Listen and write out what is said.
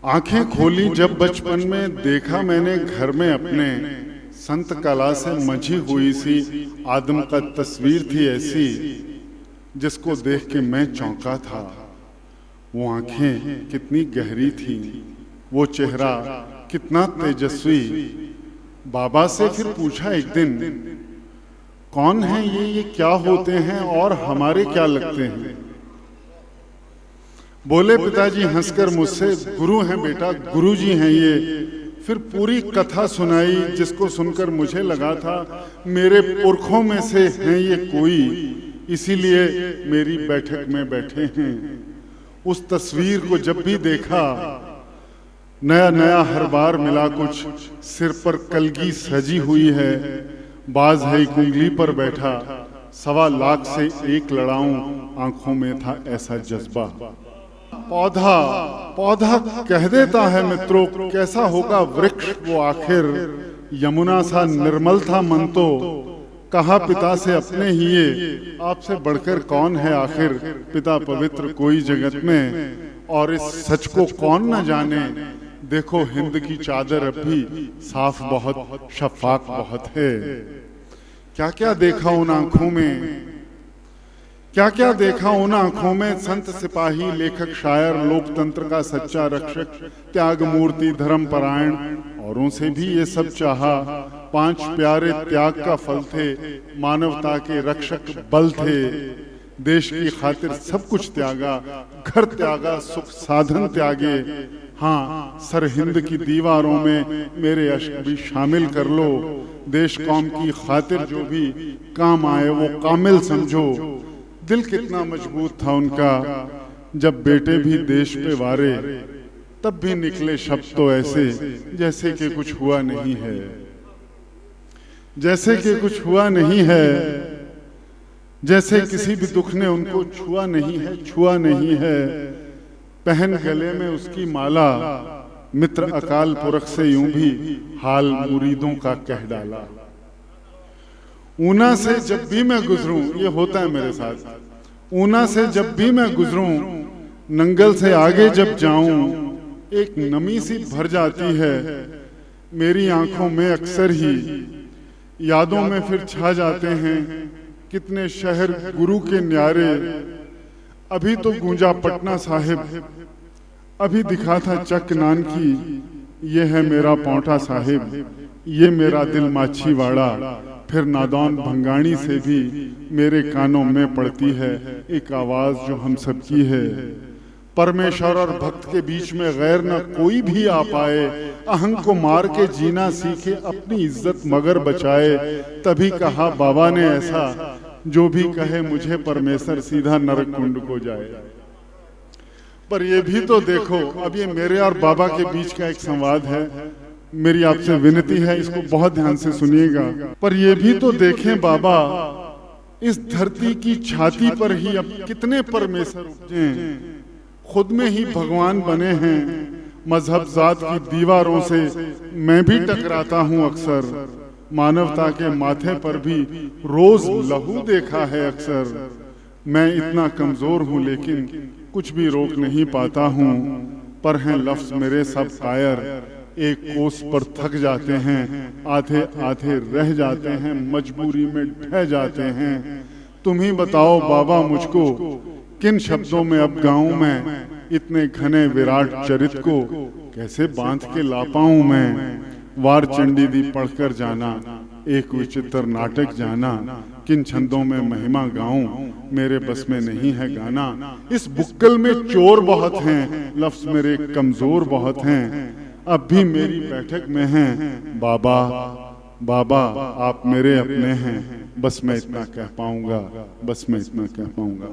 आंखें खोली जब बचपन में, देखा मैंने घर में अपने, संत कला से मंझी हुई सी आदम का तस्वीर थी ऐसी, जिसको देख के मैं चौंका था। वो आंखें कितनी गहरी थी, वो चेहरा कितना तेजस्वी। बाबा से फिर पूछा एक दिन, कौन है ये क्या होते हैं और हमारे क्या लगते हैं? बोले पिताजी हंसकर मुझसे, गुरु हैं बेटा, गुरु जी हैं ये। फिर पूरी कथा सुनाई, जिसको सुनकर मुझे लगा था मेरे पुरखों में से हैं ये कोई, इसीलिए मेरी बैठक में बैठे हैं। उस तस्वीर को जब भी देखा, नया नया हर बार मिला कुछ। सिर पर कलगी सजी हुई है, बाज है कुंगली पर बैठा, 1.25 लाख से एक लड़ाऊं, आंखों में था ऐसा जज्बा। पौधा पौधा कह देता है मित्रों, कैसा होगा वृक्ष वो आखिर। यमुना सा निर्मल था मन तो, कहा पिता से अपने ही ये, आपसे बढ़कर कौन है आखिर। पिता पवित्र कोई जगत में, और इस सच को कौन न जाने। देखो हिंद की चादर अब भी साफ बहुत, शफाक बहुत है। क्या क्या देखा उन आंखों में, क्या क्या देखा उन आंखों में। संत सिपाही, लेखक, शायर, लोकतंत्र का सच्चा रक्षक, त्याग मूर्ति, धर्म परायण, औरों से भी ये सब चाहा। 5 प्यारे त्याग का फल थे, मानवता के रक्षक बल थे। देश की खातिर सब कुछ त्यागा, घर त्यागा, सुख साधन त्यागे। हाँ, सरहिंद की दीवारों में मेरे अश्क भी शामिल कर लो। देश कौम की खातिर जो भी काम आए वो कामिल समझो। दिल कितना मजबूत था उनका, जब बेटे भी देश पे वारे, तब भी निकले शब्द तो ऐसे, जैसे कि कुछ हुआ नहीं है, जैसे कि कुछ हुआ नहीं है, जैसे किसी भी दुख ने उनको छुआ नहीं है, छुआ नहीं है। पहन गले में उसकी माला, मित्र अकाल पुरख से यूं भी हाल मुरीदों का कह डाला। ऊना से जब भी मैं गुजरूं, ये होता है मेरे साथ, ऊना से जब भी मैं गुजरूं, नंगल से आगे जब जाऊं, एक नमी सी भर जाती है मेरी आंखों में अक्सर ही। यादों में फिर छा जाते हैं कितने शहर गुरु के न्यारे। अभी तो गूंजा पटना साहिब, अभी दिखा था चक नान की, ये है मेरा पौंटा साहिब, ये मेरा दिल माछीवाड़ा। फिर नादौन भंगाणी से भी मेरे कानों में पड़ती है एक आवाज जो हम सबकी है। परमेश्वर और भक्त के बीच में गैर न कोई भी आ पाए, अहंग को मार के जीना सीखे, अपनी इज्जत मगर बचाए। तभी कहा बाबा ने ऐसा, जो भी कहे मुझे परमेश्वर सीधा नरक कुंड को जाए। पर ये भी तो देखो, अब ये मेरे और बाबा के बीच का एक संवाद है, मेरी आपसे विनती है इसको बहुत ध्यान से सुनिएगा। पर ये भी तो देखें बाबा, इस धरती की छाती पर ही अब कितने परमेश्वर उपजे, खुद में ही भगवान बने हैं। मजहब जात की दीवारों से मैं भी टकराता हूँ अक्सर, मानवता के माथे पर भी रोज लहू देखा है अक्सर। मैं इतना कमजोर हूँ लेकिन कुछ भी रोक नहीं पाता हूँ, पर हैं लफ्ज मेरे सब कायर, एक कोस पर थक जाते हैं, आधे आधे रह जाते हैं, मजबूरी में ढह जाते हैं। तुम ही बताओ बाबा मुझको, किन शब्दों में अब गाऊं मैं इतने घने विराट चरित को, कैसे बांध के ला पाऊं मैं। वार चंडी दी पढ़कर जाना, एक विचित्र नाटक जाना, किन छंदों में महिमा गाऊं, मेरे बस में नहीं है गाना। इस बुक्कल में चोर बहुत हैं, लफ्ज मेरे कमजोर बहुत हैं, अब भी मेरी बैठक में हैं। बाबा बाबा आप मेरे अपने हैं, बस मैं इतना कह पाऊंगा, बस मैं इतना कह पाऊंगा।